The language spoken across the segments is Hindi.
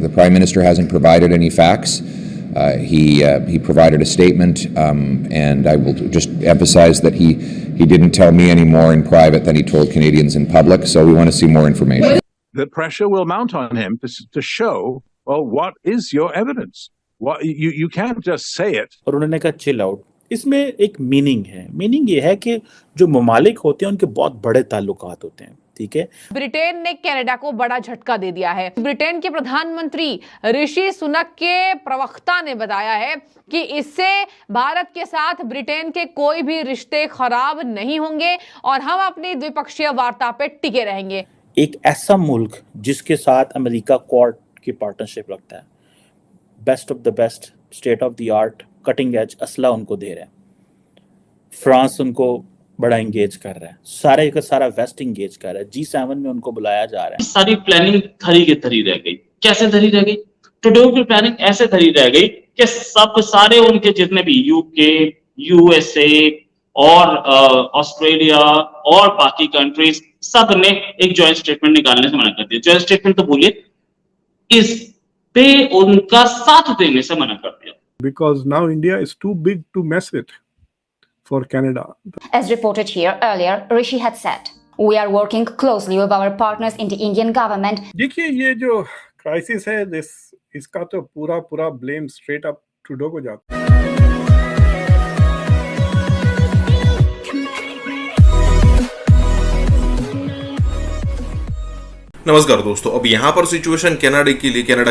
The Prime Minister hasn't provided any facts. He provided a statement, and I will just emphasize that he didn't tell me any more in private than he told Canadians in public. So we want to see more information. The pressure will mount on him to show, well, what is your evidence? What you can't just say it. और उन्होंने कहा चिल आउट. इसमें एक मीनिंग है. मीनिंग ये है कि जो ममालिक होते हैं उनके बहुत बड़े ताल्लुकात होते हैं. ठीक है. ब्रिटेन ने कनाडा को बड़ा झटका दे दिया है. ब्रिटेन के प्रधानमंत्री ऋषि सुनक के प्रवक्ता ने बताया है कि इससे भारत के साथ ब्रिटेन के कोई भी रिश्ते खराब नहीं होंगे और हम अपनी द्विपक्षीय वार्ता पे टिके रहेंगे. एक ऐसा मुल्क जिसके साथ अमेरिका क्वाड की पार्टनरशिप रखता है, best of the best, state of the art, cutting edge असला उनको दे रहा है. फ्रांस उनको बड़ा एंगेज कर रहा है. सारे का सारा वेस्ट एंगेज कर रहा है. G7 में उनको बुलाया जा रहा है. सारी प्लानिंग धरी की धरी रह गई. कैसे धरी रह गई? ट्रूडो की प्लानिंग ऐसे धरी रह गई कि सब सारे उनके जितने भी यूके, यूएसए और ऑस्ट्रेलिया और बाकी कंट्रीज सब ने एक जॉइंट स्टेटमेंट निकालने से मना कर दिया. जॉइंट स्टेटमेंट तो भूलिए, इस पे उनका साथ देने से मना कर दिया. Because now India is too big to mess with for Canada. As reported here earlier, Rishi had said, "We are working closely with our partners in the Indian government." देखिए ये जो क्राइसिस है, इसका तो पूरा ब्लेम स्ट्रेट अप ट्रूडो को जाता है. नमस्कार दोस्तों, अब यहाँ पर सिचुएशन कनाडा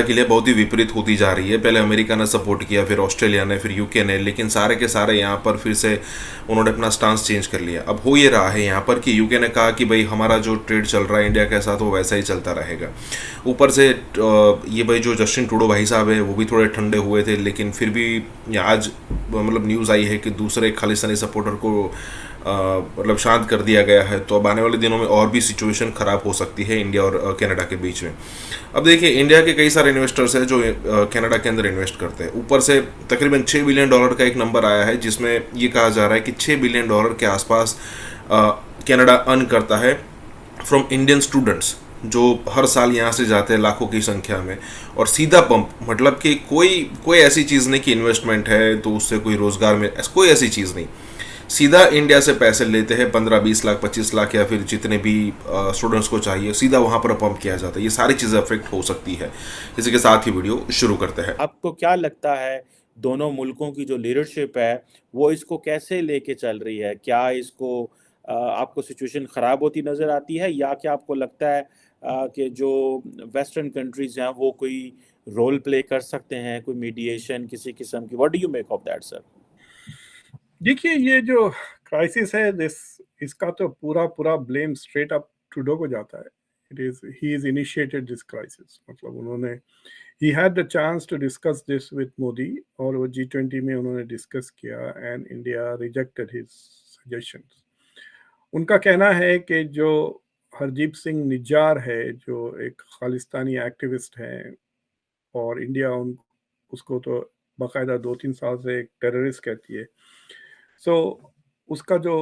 के लिए बहुत ही विपरीत होती जा रही है. पहले अमेरिका ने सपोर्ट किया, फिर ऑस्ट्रेलिया ने, फिर यूके ने, लेकिन सारे के सारे यहाँ पर फिर से उन्होंने अपना स्टांस चेंज कर लिया. अब हो ये रहा है यहाँ पर कि यूके ने कहा कि भाई हमारा जो ट्रेड चल रहा है इंडिया के साथ वो वैसा ही चलता रहेगा. ऊपर से ये भाई जो जस्टिन ट्रूडो भाई साहब है वो भी थोड़े ठंडे हुए थे, लेकिन फिर भी आज मतलब न्यूज़ आई है कि दूसरे खालिस्तानी सपोर्टर को मतलब शांत कर दिया गया है. तो अब आने वाले दिनों में और भी सिचुएशन ख़राब हो सकती है इंडिया और कनाडा के बीच में. अब देखिए, इंडिया के कई सारे इन्वेस्टर्स हैं जो कनाडा के अंदर इन्वेस्ट करते हैं. ऊपर से तकरीबन $6 बिलियन का एक नंबर आया है जिसमें ये कहा जा रहा है कि $6 बिलियन के आसपास कनाडा अर्न करता है फ्रॉम इंडियन स्टूडेंट्स जो हर साल यहाँ से जाते हैं लाखों की संख्या में. और सीधा पंप, मतलब कि कोई ऐसी चीज़ नहीं कि इन्वेस्टमेंट है तो उससे कोई रोज़गार में, कोई ऐसी चीज़ नहीं. सीधा इंडिया से पैसे लेते हैं 15, 20 लाख, 25 लाख या फिर जितने भी स्टूडेंट्स को चाहिए, सीधा वहाँ पर पंप किया जाता है. ये सारी चीज़ें अफेक्ट हो सकती है. इसी के साथ ही वीडियो शुरू करते हैं. आपको क्या लगता है दोनों मुल्कों की जो लीडरशिप है वो इसको कैसे लेके चल रही है? क्या इसको आपको सिचुएशन ख़राब होती नज़र आती है, या क्या आपको लगता है कि जो वेस्टर्न कंट्रीज़ हैं वो कोई रोल प्ले कर सकते हैं, कोई मीडिएशन किसी किस्म की? What do you make of that sir? देखिए ये जो क्राइसिस है, इसका तो पूरा ब्लेम स्ट्रेट अप ट्रूडो को जाता है. He is initiated this crisis. मतलब उन्होंने he had the chance to discuss this with Modi और वो G20 में उन्होंने डिस्कस किया and India rejected his suggestions. उनका कहना है कि जो हरदीप सिंह निज्जार है जो एक खालिस्तानी एक्टिविस्ट है और इंडिया उसको तो बाकायदा 2-3 साल से एक टेररिस्ट कहती है. So उसका जो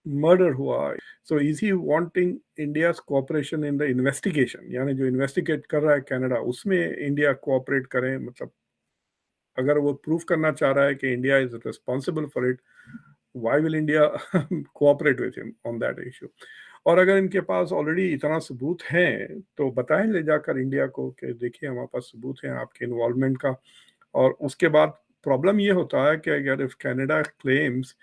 मर्डर हुआ, so is he wanting India's cooperation in the investigation? यानी जो इन्वेस्टिगेट कर रहा है कनाडा उसमें इंडिया कोऑपरेट करे. मतलब अगर वो प्रूफ करना चाह रहा है कि India is responsible for it, why will India cooperate with him on that issue? और अगर इनके पास ऑलरेडी इतना सबूत है तो बताएं ले जाकर इंडिया को कि देखिए हमारे पास सबूत है आपके इन्वॉल्वमेंट का. और उसके बाद प्रॉब्लम ये होता है कि अगर इफ कनाडा क्लेम्स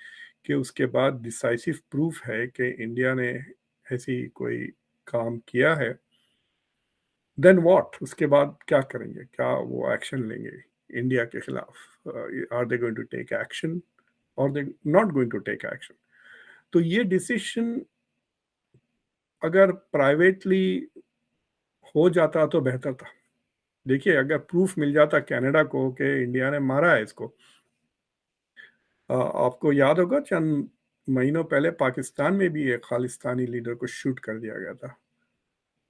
कि उसके बाद डिसाइसिव प्रूफ है कि इंडिया ने ऐसी कोई काम किया है, देन व्हाट? उसके बाद क्या करेंगे? क्या वो एक्शन लेंगे इंडिया के खिलाफ? Are they going to take action और they not going to take action? तो ये डिसीजन अगर प्राइवेटली हो जाता तो बेहतर था. देखिए अगर प्रूफ मिल जाता कनाडा को कि इंडिया ने मारा है इसको. आपको याद होगा चंद महीनों पहले पाकिस्तान में भी एक खालिस्तानी लीडर को शूट कर दिया गया था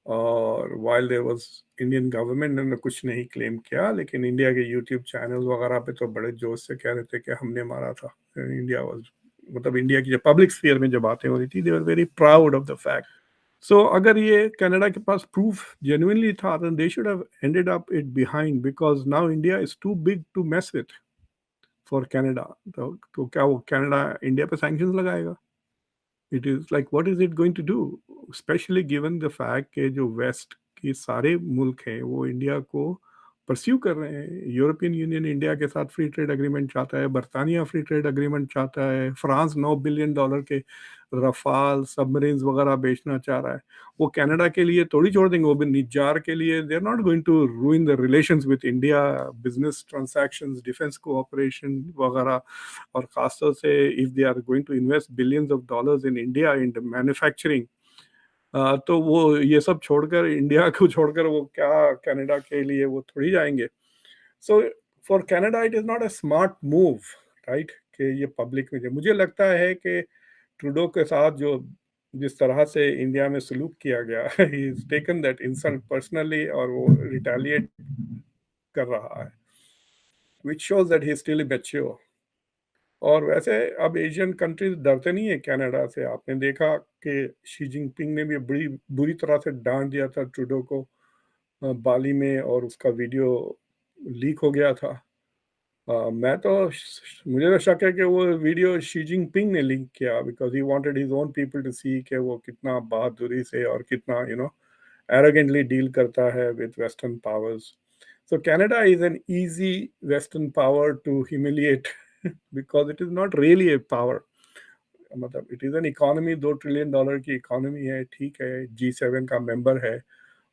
और while there was Indian government ने कुछ नहीं क्लेम किया, लेकिन इंडिया के यूट्यूब चैनल वगैरह पे तो बड़े जोश से कह रहे थे कि हमने मारा था. इंडिया वाज, मतलब इंडिया की जो पब्लिक स्फीयर में जो बातें हो रही थी, they were very proud of the fact so अगर ये कनाडा के पास प्रूफ जेन्युइनली था, then they should have ended up it behind, because now India is too big to mess with for Canada. तो क्या वो कनाडा इंडिया पे सैंक्शंस लगाएगा? It is like what is it going to do, specially given the fact कि जो वेस्ट के सारे मुल्क हैं वो इंडिया को परस्यू कर रहे हैं। यूरोपियन यूनियन इंडिया के साथ फ्री ट्रेड एग्रीमेंट चाहता है, बरतानिया फ्री ट्रेड एग्रीमेंट चाहता है, फ्रांस $9 बिलियन के रफाल सबमरीन्स वगैरह बेचना चाह रहा है। वो कनाडा के लिए थोड़ी छोड़ देंगे, वो भी निजार के लिए they are not going to ruin the relations with India, business transactions, defence cooperation वगैरह। और खासतौर से if they are going to invest billions of dollars in India in manufacturing, तो वो ये सब छोड़कर, इंडिया को छोड़कर वो क्या कनाडा के लिए वो थोड़ी जाएंगे। So for Canada it is not a smart move, right, कि ये पब्लिक में। मुझे लगता है कि ट्रूडो के साथ जो जिस तरह से इंडिया में सलूक किया गया, he is taken that insult personally और वो रिटेलिएट कर रहा है, which shows that he is still mature. और वैसे अब एशियन कंट्रीज डरते नहीं है कनाडा से। आपने देखा कि शी जिनपिंग ने भी बड़ी बुरी तरह से डांट दिया था ट्रूडो को बाली में, और उसका वीडियो लीक हो गया था। मुझे तो शक है कि वो वीडियो शी जिनपिंग ने लीक किया, because he wanted his own people to see कि वो कितना बहादुरी से और कितना एरोगेंटली डील करता है with western powers. So Canada is an easy Western power to humiliate because it is not really a power. मतलब it is an economy, $2 trillion की इकोनॉमी है, ठीक है, G7 का मेंबर है,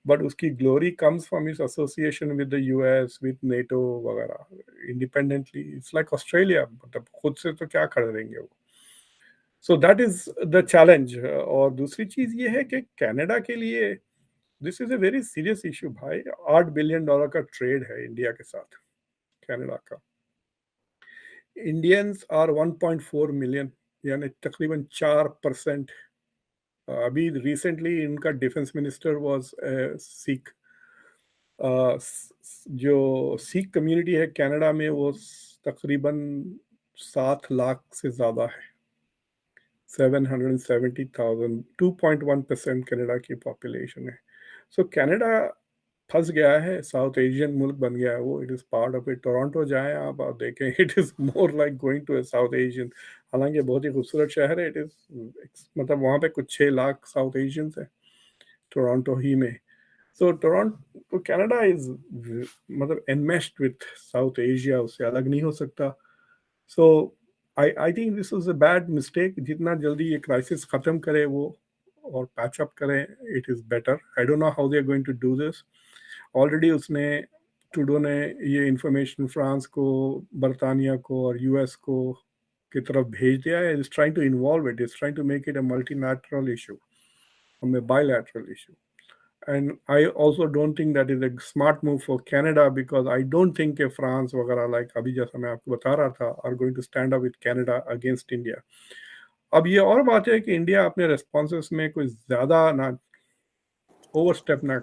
बट उसकी glory comes from its association with the US, with NATO वगैरह। इंडिपेंडेंटली इट्स लाइक ऑस्ट्रेलिया, मतलब खुद से तो क्या कर देंगे वो। So that is the challenge. और दूसरी चीज ये है कि कनाडा के लिए this is a very serious issue भाई। $8 बिलियन का ट्रेड है इंडिया के साथ कनाडा का। इंडियंस आर 1.4 मिलियन, यानी तकरीबन 4%। अभी रिसेंटली इनका डिफेंस मिनिस्टर वाज सिख। जो सिख कम्युनिटी है कनाडा में वो तकरीबन 7 लाख से ज़्यादा है, 770,000, 2.1% कनाडा की पॉपुलेशन है। सो कनाडा फंस गया है, साउथ एशियन मुल्क बन गया है वो। It is part of it. Toronto जाएं आप और देखें, it is more like going to a South Asian. हालांकि बहुत ही खूबसूरत शहर है, इट इज़ मतलब वहाँ पे कुछ 6 लाख साउथ एशियंस हैं टोरंटो ही में। सो टोरंटो कनाडा इज मतलब एनमेश्ड विथ साउथ एशिया, उससे अलग नहीं हो सकता। So I think this was a bad mistake. जितना जल्दी ये क्राइसिस ख़त्म करे वो और पैच अप करें, it is better. I don't know how they are going to do this. Already Trudeau ने ये इंफॉर्मेशन फ्रांस को, बरतानिया को और यूएस को की तरफ भेज दिया है। Is trying to involve it, is trying to make it a multilateral issue from a bilateral issue. And I also don't think that is a smart move for Canada, because I don't think कि France वगैरह, like अभी जैसा मैं आपको बता रहा था, are going to stand up with Canada against India. अब ये और बात है कि इंडिया अपने रेस्पॉन्सेस में कोई ज़्यादा ना ओवरस्टेप ना